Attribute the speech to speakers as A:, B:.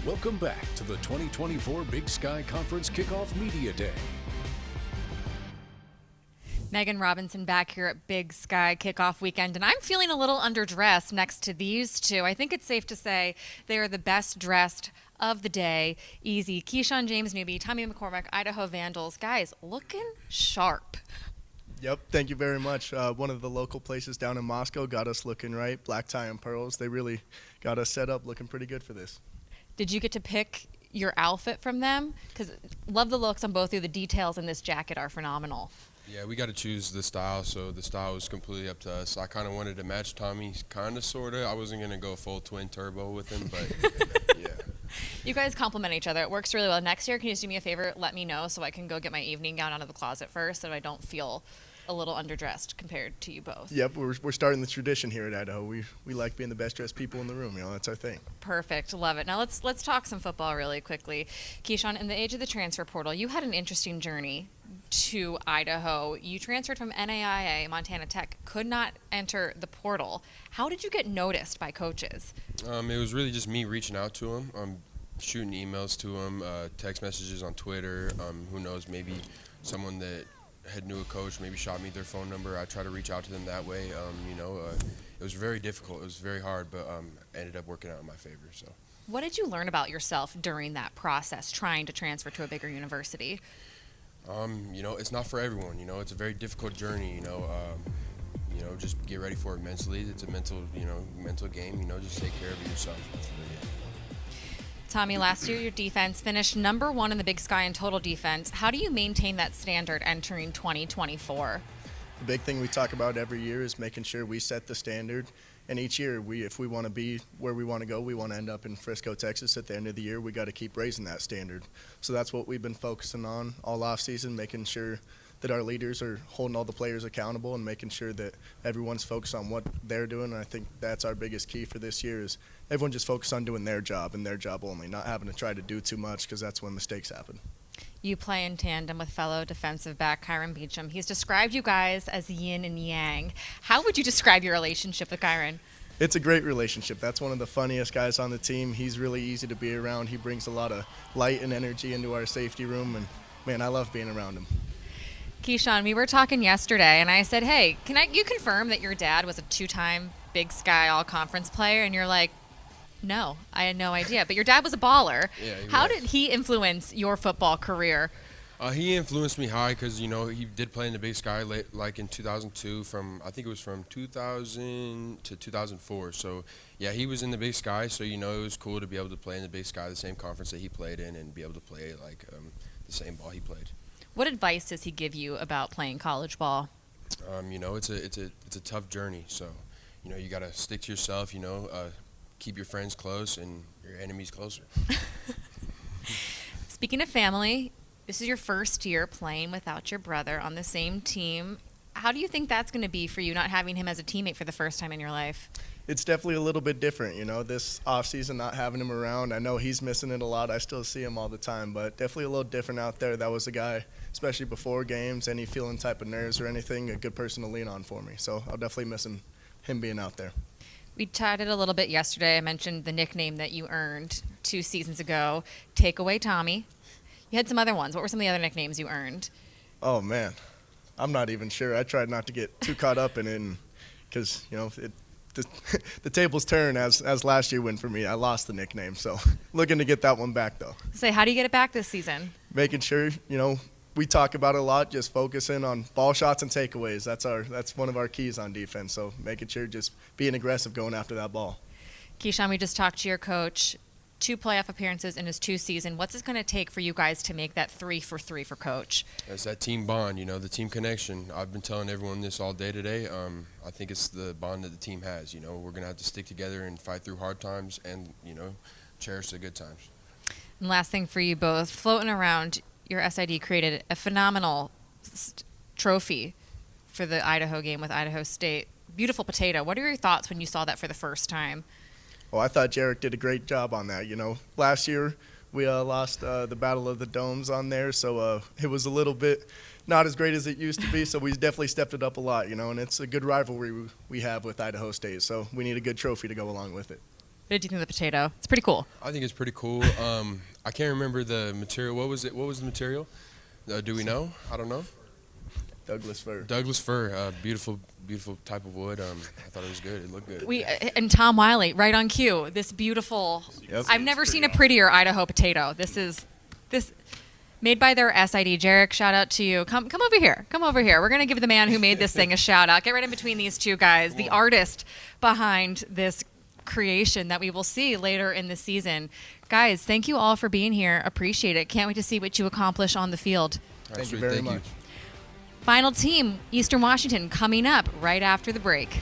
A: Welcome back to the 2024 Big Sky Conference Kickoff Media Day.
B: Megan Robinson back here at Big Sky Kickoff Weekend, and I'm feeling a little underdressed next to these two. I think it's safe to say they are the best dressed of the day. Easy. Keyshawn James-Newby, Tommy McCormick, Idaho Vandals. Guys, looking sharp.
C: Yep, thank you very much. One of the local places down in Moscow got us looking right. Black tie and pearls. They really got us set up looking pretty good for this.
B: Did you get to pick your outfit from them? Because love the looks on both of you. The details in this jacket are phenomenal.
D: Yeah, we got to choose the style, so the style was completely up to us. I kind of wanted to match Tommy, kind of, sort of. I wasn't going to go full twin turbo with him, but yeah.
B: You guys complement each other. It works really well. Next year, can you just do me a favor? Let me know so I can go get my evening gown out of the closet first so I don't feel a little underdressed compared to you both.
C: Yep, we're starting the tradition here at Idaho. We like being the best dressed people in the room. That's our thing.
B: Perfect, love it. Now let's talk some football really quickly. Keyshawn, in the age of the transfer portal, you had an interesting journey to Idaho. You transferred from NAIA, Montana Tech, could not enter the portal. How did you get noticed by coaches?
D: It was really just me reaching out to him, shooting emails to him, text messages on Twitter. Who knows, maybe someone that had knew a coach maybe shot me their phone number. I tried to reach out to them that way. It was very difficult. It was very hard, but ended up working out in my favor. So,
B: what did you learn about yourself during that process, trying to transfer to a bigger university?
D: It's not for everyone. It's a very difficult journey. Just get ready for it mentally. It's a mental game. Just take care of yourself. That's really it.
B: Tommy, last year your defense finished number 1 in the Big Sky in total defense. How do you maintain that standard entering 2024?
C: The big thing we talk about every year is making sure we set the standard. And each year, if we want to be where we want to go, we want to end up in Frisco, Texas at the end of the year, we got to keep raising that standard. So that's what we've been focusing on all offseason, making sure that our leaders are holding all the players accountable and making sure that everyone's focused on what they're doing. And I think that's our biggest key for this year is everyone just focus on doing their job and their job only, not having to try to do too much because that's when mistakes happen.
B: You play in tandem with fellow defensive back Kyron Beecham. He's described you guys as yin and yang. How would you describe your relationship with Kyron?
C: It's a great relationship. That's one of the funniest guys on the team. He's really easy to be around. He brings a lot of light and energy into our safety room, and, man, I love being around him.
B: Keyshawn, we were talking yesterday, and I said, hey, you confirm that your dad was a 2-time Big Sky All-Conference player? And you're like, no, I had no idea. But your dad was a baller.
D: Yeah,
B: How did he influence your football career?
D: He influenced me high because, he did play in the Big Sky like in 2002 I think it was from 2000 to 2004. So, yeah, he was in the Big Sky. So, it was cool to be able to play in the Big Sky, the same conference that he played in, and be able to play the same ball he played.
B: What advice does he give you about playing college ball?
D: It's a tough journey. So, you got to stick to yourself, keep your friends close and your enemies closer.
B: Speaking of family, this is your first year playing without your brother on the same team. How do you think that's going to be for you, not having him as a teammate for the first time in your life?
C: It's definitely a little bit different, this offseason, not having him around. I know he's missing it a lot. I still see him all the time, but definitely a little different out there. That was a guy, especially before games, any feeling type of nerves or anything, a good person to lean on for me. So I'll definitely miss him being out there.
B: We chatted a little bit yesterday. I mentioned the nickname that you earned 2 seasons ago, Takeaway Tommy. You had some other ones. What were some of the other nicknames you earned?
C: Oh, man. I'm not even sure. I tried not to get too caught up in it because, the tables turn as last year went for me. I lost the nickname, so looking to get that one back, though.
B: Say, how do you get it back this season?
C: Making sure, we talk about it a lot, just focusing on ball shots and takeaways. That's one of our keys on defense, so making sure just being aggressive going after that ball.
B: Keyshawn, we just talked to your coach. 2 playoff appearances in his 2 season. What's it going to take for you guys to make that 3 for 3 for Coach?
D: It's that team bond, the team connection. I've been telling everyone this all day today. I think it's the bond that the team has. We're going to have to stick together and fight through hard times and, cherish the good times.
B: And last thing for you both, floating around, your SID created a phenomenal trophy for the Idaho game with Idaho State. Beautiful potato. What are your thoughts when you saw that for the first time?
C: Well, I thought Jarek did a great job on that. Last year we lost the Battle of the Domes on there, so it was a little bit not as great as it used to be. So we definitely stepped it up a lot, and it's a good rivalry we have with Idaho State. So we need a good trophy to go along with it.
B: What did you think of the potato? It's pretty cool.
D: I think it's pretty cool. I can't remember the material. What was it? What was the material? Do we know? I don't know.
C: Douglas fir.
D: Douglas fir, beautiful type of wood. I thought it was good. It looked good.
B: And Tom Wiley, right on cue. This beautiful.
C: Yep.
B: I've never seen a prettier Idaho potato. This made by their SID. Jarek, shout out to you. Come over here. Come over here. We're gonna give the man who made this thing a shout out. Get right in between these two guys. The artist behind this creation that we will see later in the season. Guys, thank you all for being here. Appreciate it. Can't wait to see what you accomplish on the field.
C: Thank you very much.
B: Final team, Eastern Washington, coming up right after the break.